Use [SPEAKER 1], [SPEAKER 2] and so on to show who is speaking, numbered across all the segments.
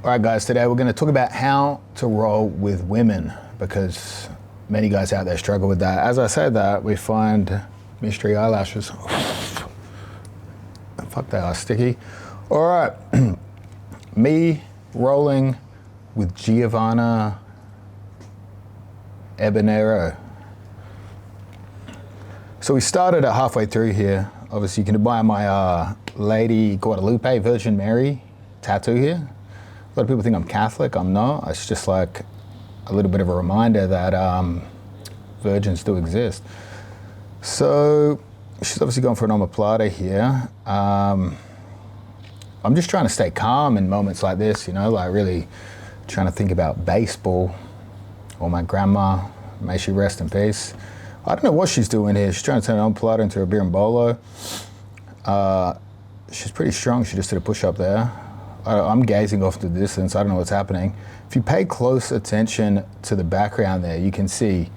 [SPEAKER 1] All right, guys, today we're going to talk about how to roll with women because many guys out there struggle with that. As I said that, we find mystery eyelashes. Fuck, they are sticky. All right, me rolling with Giovanna Ebanero. So we started at halfway through here. Obviously, you can admire my Lady Guadalupe Virgin Mary tattoo here. A lot of people think I'm Catholic. I'm not. It's just like a little bit of a reminder that virgins do exist. So she's obviously going for an omoplata here. I'm just trying to stay calm in moments like this, you know, like really trying to think about baseball or my grandma. May she rest in peace. I don't know what she's doing here. She's trying to turn an omoplata into a berimbolo. She's pretty strong. She just did a push-up there. I'm gazing off the distance. I don't know what's happening. If you pay close attention to the background there, you can see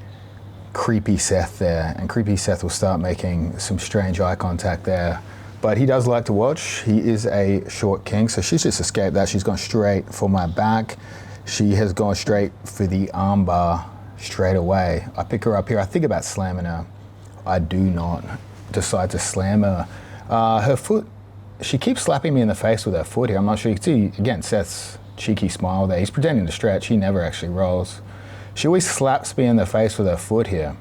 [SPEAKER 1] creepy Seth there, and creepy Seth will start making some strange eye contact there. But he does like to watch. He is a short king, so she's just escaped that. She's gone straight for my back. She has gone straight for the armbar straight away. I pick her up here. I think about slamming her. I do not decide to slam her. Her foot, she keeps slapping me in the face with her foot here. I'm not sure. You can see, again, Seth's cheeky smile there. He's pretending to stretch. He never actually rolls. She always slaps me in the face with her foot here.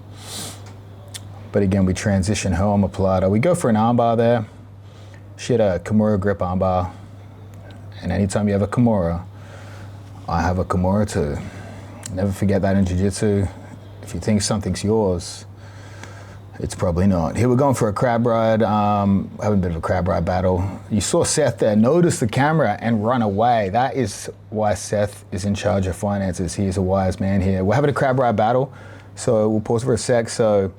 [SPEAKER 1] But again, we transition her omoplata. We go for an armbar there. She had a Kimura grip armbar. And anytime you have a Kimura, I have a Kimura too. Never forget that in jiu-jitsu. If you think something's yours, it's probably not. Here we're going for a crab ride. Having a bit of a crab ride battle. You saw Seth there notice the camera and run away. That is why Seth is in charge of finances. He is a wise man here. We're having a crab ride battle, so we'll pause for a sec. So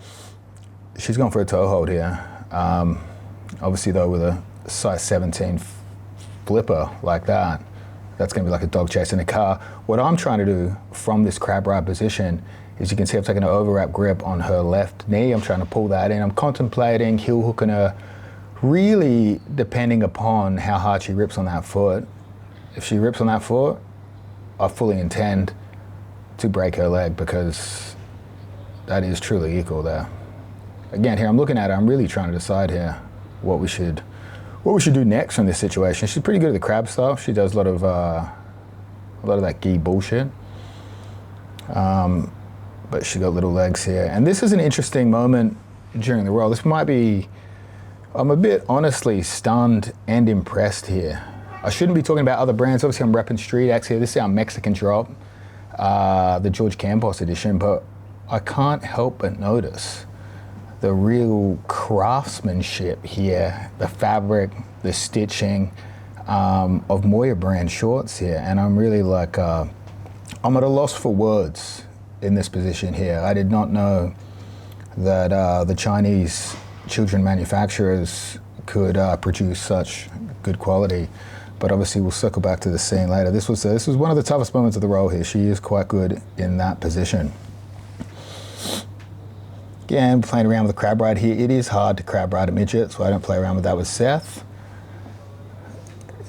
[SPEAKER 1] she's going for a toe hold here. Obviously though, with a size 17 flipper like that, that's gonna be like a dog chasing a car. What I'm trying to do from this crab ride position is, you can see I've taken an overwrap grip on her left knee. I'm trying to pull that in. I'm contemplating heel hooking her, really depending upon how hard she rips on that foot. If she rips on that foot, I fully intend to break her leg because that is truly equal there. Again, here I'm looking at her, I'm really trying to decide here what we should do next from this situation. She's pretty good at the crab stuff. She does a lot of that gi bullshit. But she got little legs here. And this is an interesting moment during the roll. This might be, I'm a bit honestly stunned and impressed here. I shouldn't be talking about other brands. Obviously I'm repping Street X here. This is our Mexican drop, the George Campos edition, but I can't help but notice the real craftsmanship here, the fabric, the stitching of Moya brand shorts here. And I'm really like, I'm at a loss for words in this position here. I did not know that the Chinese children manufacturers could produce such good quality, but obviously we'll circle back to the scene later. This was one of the toughest moments of the roll here. She is quite good in that position. Again, playing around with the crab ride here. It is hard to crab ride a midget, so I don't play around with that with Seth.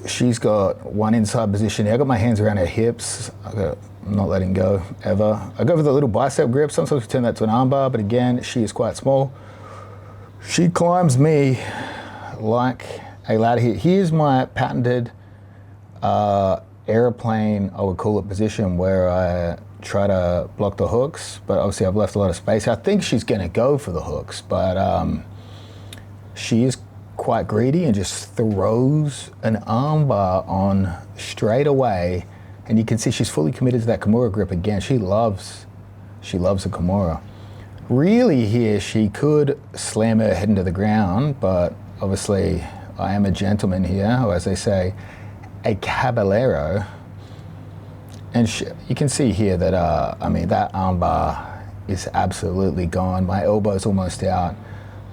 [SPEAKER 1] She's got one inside position here. I got my hands around her hips. I'm not letting go ever. I go for the little bicep grip. Sometimes we turn that to an armbar, but again, she is quite small. She climbs me like a ladder here. Here's my patented airplane, I would call it, position where I try to block the hooks, but obviously I've left a lot of space. I think she's gonna go for the hooks, but she is quite greedy and just throws an armbar on straight away. And you can see she's fully committed to that Kimura grip again. She loves a Kimura. Really here, she could slam her head into the ground, but obviously I am a gentleman here, or as they say, a caballero. And you can see here that, I mean, that armbar is absolutely gone. My elbow's almost out,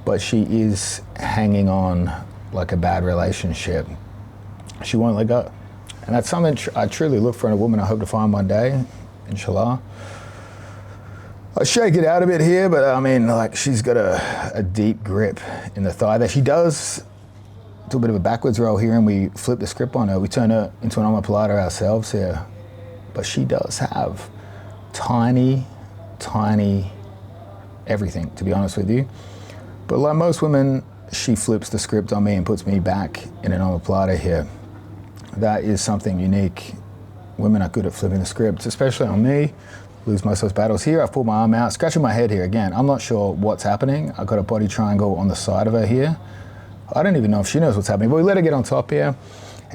[SPEAKER 1] but she is hanging on like a bad relationship. She won't let go. And that's something I truly look for in a woman. I hope to find one day, inshallah. I shake it out a bit here, but I mean, like, she's got a deep grip in the thigh there. She does do a bit of a backwards roll here and we flip the script on her. We turn her into an omoplata ourselves here. But she does have tiny everything, to be honest with you. But like most women, she flips the script on me and puts me back in an omoplata here. That is something unique. Women are good at flipping the script, especially on me. Lose most of those battles here. I've pulled my arm out, scratching my head here again. I'm not sure what's happening. I've got a body triangle on the side of her here. I don't even know if she knows what's happening, but we let her get on top here.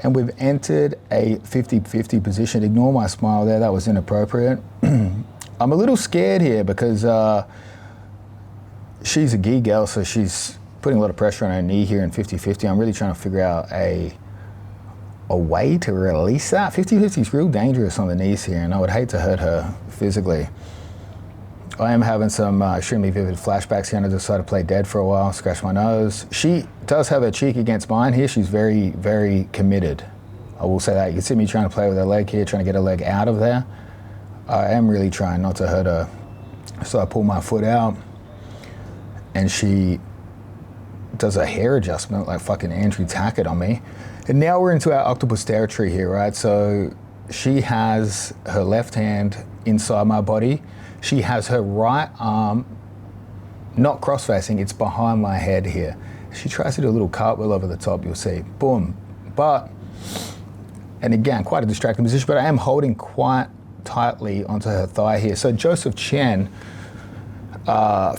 [SPEAKER 1] And we've entered a 50-50 position. Ignore my smile there, that was inappropriate. I'm a little scared here because she's a gi girl, so she's putting a lot of pressure on her knee here in 50-50. I'm really trying to figure out a way to release that. 50-50 is real dangerous on the knees here, and I would hate to hurt her physically. I am having some extremely vivid flashbacks here, and I decided to play dead for a while, scratch my nose. She does have her cheek against mine here. She's very committed. I will say that. You can see me trying to play with her leg here, trying to get her leg out of there. I am really trying not to hurt her. So I pull my foot out, and she does a hair adjustment like fucking Andrew Tackett on me. And now we're into our octopus territory here, right? So she has her left hand inside my body. She has her right arm not cross-facing, it's behind my head here. She tries to do a little cartwheel over the top, you'll see. Boom. And again, quite a distracting position, but I am holding quite tightly onto her thigh here. So Joseph Chen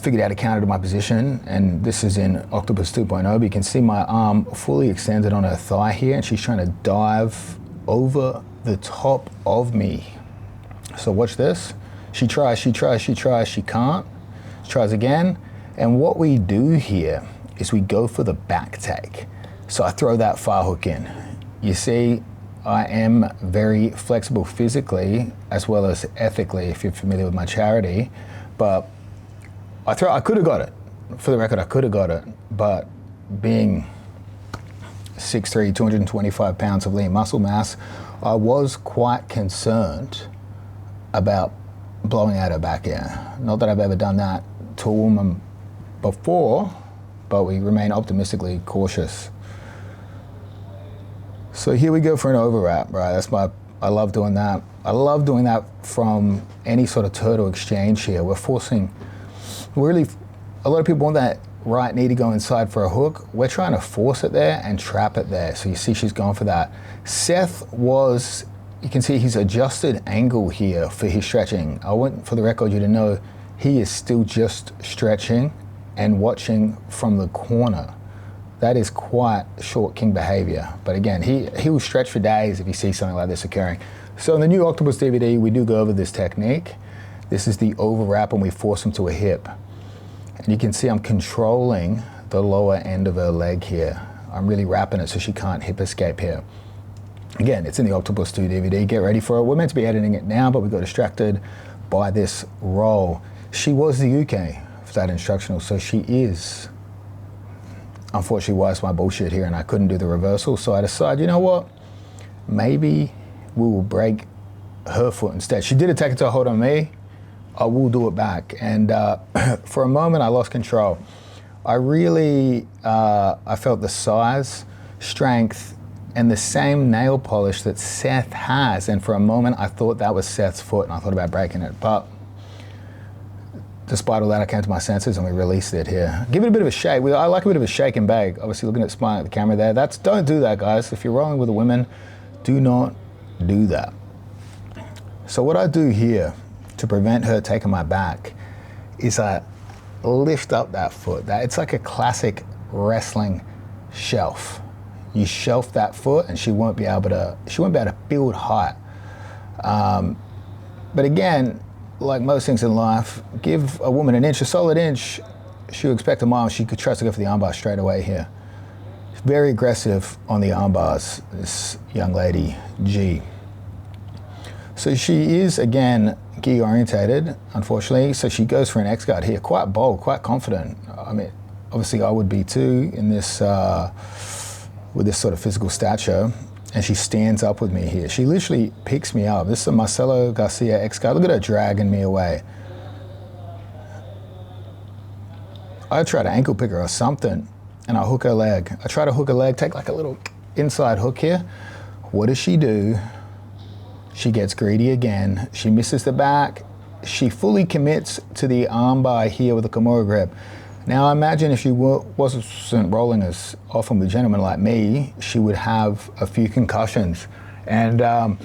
[SPEAKER 1] figured out a counter to my position, and this is in Octopus 2.0, but you can see my arm fully extended on her thigh here, and she's trying to dive over the top of me. So watch this. She tries, she can't. She tries again. And what we do here is we go for the back take. So I throw that far hook in. You see, I am very flexible physically as well as ethically, if you're familiar with my charity. But I could have got it. For the record, I could have got it. But being 6'3", 225 pounds of lean muscle mass, I was quite concerned about blowing out her back air. Not that I've ever done that to a woman before, but we remain optimistically cautious. So here we go for an overwrap, right? I love doing that. I love doing that from any sort of turtle exchange here. A lot of people want that right knee to go inside for a hook. We're trying to force it there and trap it there. So you see she's gone for that. Seth you can see he's adjusted angle here for his stretching. I want, for the record, you to know he is still just stretching and watching from the corner. That is quite short king behavior. But again, he will stretch for days if he sees something like this occurring. So in the new Octopus DVD, we do go over this technique. This is the overwrap, and we force him to a hip. And you can see I'm controlling the lower end of her leg here. I'm really wrapping it so she can't hip escape here. Again, it's in the Octopus 2 DVD. Get ready for it. We're meant to be editing it now, but we got distracted by this roll. She was the UK for that instructional, so she is. Unfortunately, wise my bullshit here, and I couldn't do the reversal, so I decided, you know what? Maybe we will break her foot instead. She did attack into a hold on me. I will do it back. And for a moment, I lost control. I really, I felt the size, strength, and the same nail polish that Seth has. And for a moment, I thought that was Seth's foot, and I thought about breaking it. But despite all that, I came to my senses and we released it here. Give it a bit of a shake. I like a bit of a shake and bake. Obviously looking at smiling at the camera there. Don't do that, guys. If you're rolling with a woman, do not do that. So what I do here to prevent her taking my back is I lift up that foot. It's like a classic wrestling shelf. You shelf that foot and she won't be able to build height. But again, like most things in life, give a woman an inch, a solid inch, she'll expect a mile. She could trust to go for the armbar straight away here. She's very aggressive on the armbars, this young lady, G. So she is, again, gi orientated, unfortunately, so she goes for an X guard here, quite bold, quite confident. I mean, obviously I would be too in this, with this sort of physical stature. And she stands up with me here. She literally picks me up. This is a Marcelo Garcia X guard. Look at her dragging me away. I try to ankle pick her or something. and I hook her leg. I try to hook her leg, take like a little inside hook here. What does she do? She gets greedy again. She misses the back. She fully commits to the armbar here with a Kimura grip. Now imagine if she wasn't rolling as often with gentlemen like me, she would have a few concussions. And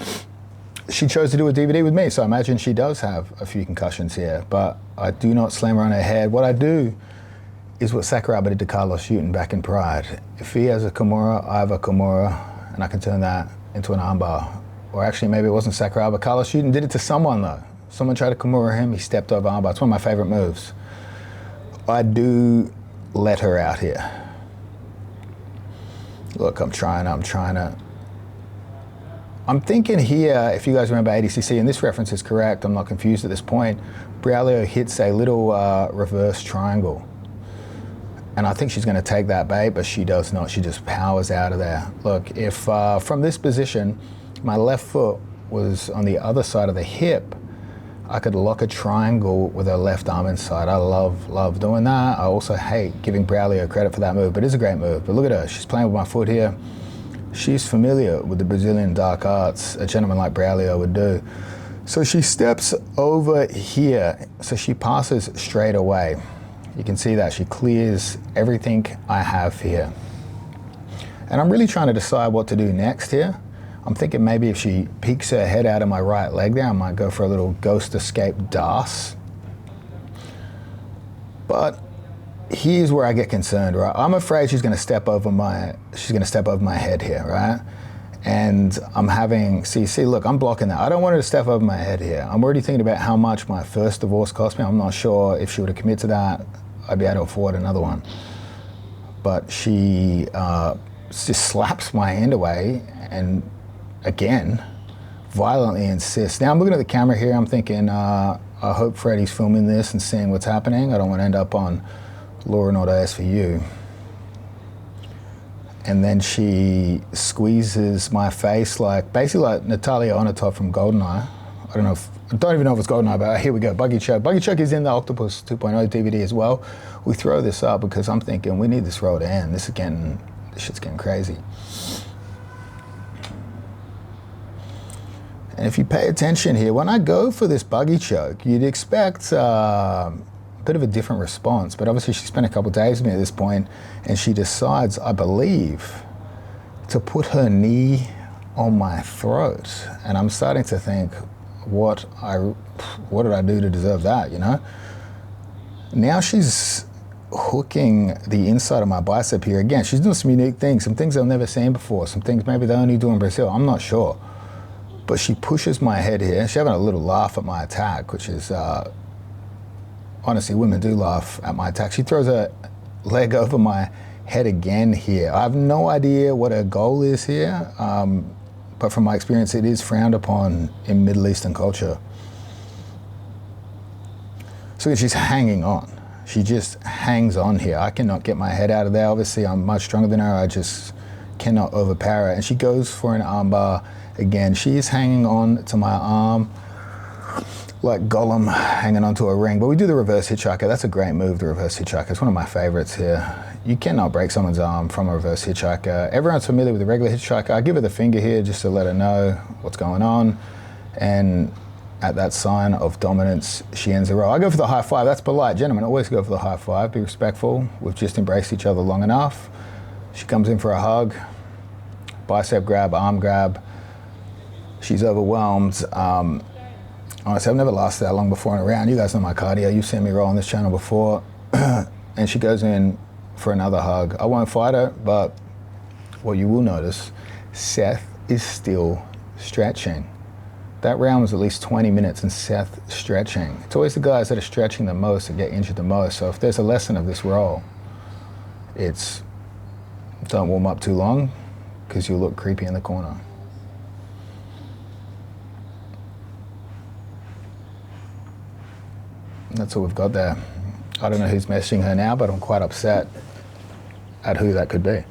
[SPEAKER 1] she chose to do a DVD with me, so I imagine she does have a few concussions here, but I do not slam her on her head. What I do is what Sakuraba did to Carlos Shooten back in Pride. If he has a Kimura, I have a Kimura, and I can turn that into an armbar. Or actually, maybe it wasn't Sakuraba. Carlos Shooten did it to someone though. Someone tried to Kimura him, he stepped over armbar. It's one of my favorite moves. I do let her out here. Look, I'm thinking here, if you guys remember ADCC, and this reference is correct, I'm not confused at this point, Braulio hits a little reverse triangle. And I think she's gonna take that bait, but she does not, she just powers out of there. Look, if from this position, my left foot was on the other side of the hip, I could lock a triangle with her left arm inside. I love doing that. I also hate giving Braulio credit for that move, but it's a great move. But look at her, she's playing with my foot here. She's familiar with the Brazilian dark arts, a gentleman like Braulio would do. So she steps over here, so she passes straight away. You can see that, she clears everything I have here. And I'm really trying to decide what to do next here. I'm thinking maybe if she peeks her head out of my right leg there, I might go for a little ghost escape das. But here's where I get concerned, right? I'm afraid she's gonna step over my head here, right? And I'm having, see, look, I'm blocking that. I don't want her to step over my head here. I'm already thinking about how much my first divorce cost me. I'm not sure if she were to commit to that, I'd be able to afford another one. But she just slaps my hand away and again, violently insists. Now I'm looking at the camera here, I'm thinking, I hope Freddie's filming this and seeing what's happening. I don't want to end up on Law and Order SVU. And then she squeezes my face basically like Natalia Onatop from GoldenEye. I don't even know if it's GoldenEye, but here we go, Buggy Choke. Buggy Choke is in the Octopus 2.0 DVD as well. We throw this up because I'm thinking we need this roll to end. This shit's getting crazy. And if you pay attention here, when I go for this buggy choke, you'd expect a bit of a different response, but obviously she spent a couple of days with me at this point, and she decides, I believe, to put her knee on my throat. And I'm starting to think, what did I do to deserve that, you know? Now she's hooking the inside of my bicep here. Again, she's doing some unique things, some things I've never seen before, some things maybe they only do in Brazil, I'm not sure. But she pushes my head here. She's having a little laugh at my attack, which is, honestly, women do laugh at my attack. She throws her leg over my head again here. I have no idea what her goal is here, but from my experience, it is frowned upon in Middle Eastern culture. So she's hanging on. She just hangs on here. I cannot get my head out of there. Obviously, I'm much stronger than her. I just cannot overpower her. And she goes for an armbar. Again, she's hanging on to my arm like Gollum hanging onto a ring. But we do the reverse hitchhiker. That's a great move, the reverse hitchhiker. It's one of my favorites here. You cannot break someone's arm from a reverse hitchhiker. Everyone's familiar with the regular hitchhiker. I give her the finger here just to let her know what's going on. And at that sign of dominance, she ends the roll. I go for the high five. That's polite. Gentlemen, always go for the high five. Be respectful. We've just embraced each other long enough. She comes in for a hug. Bicep grab, arm grab. She's overwhelmed. Honestly, I've never lasted that long before in a round. You guys know my cardio. You've seen me roll on this channel before. And she goes in for another hug. I won't fight her, but what you will notice, Seth is still stretching. That round was at least 20 minutes and Seth stretching. It's always the guys that are stretching the most that get injured the most. So if there's a lesson of this roll, it's don't warm up too long because you'll look creepy in the corner. That's all we've got there. I don't know who's messaging her now, but I'm quite upset at who that could be.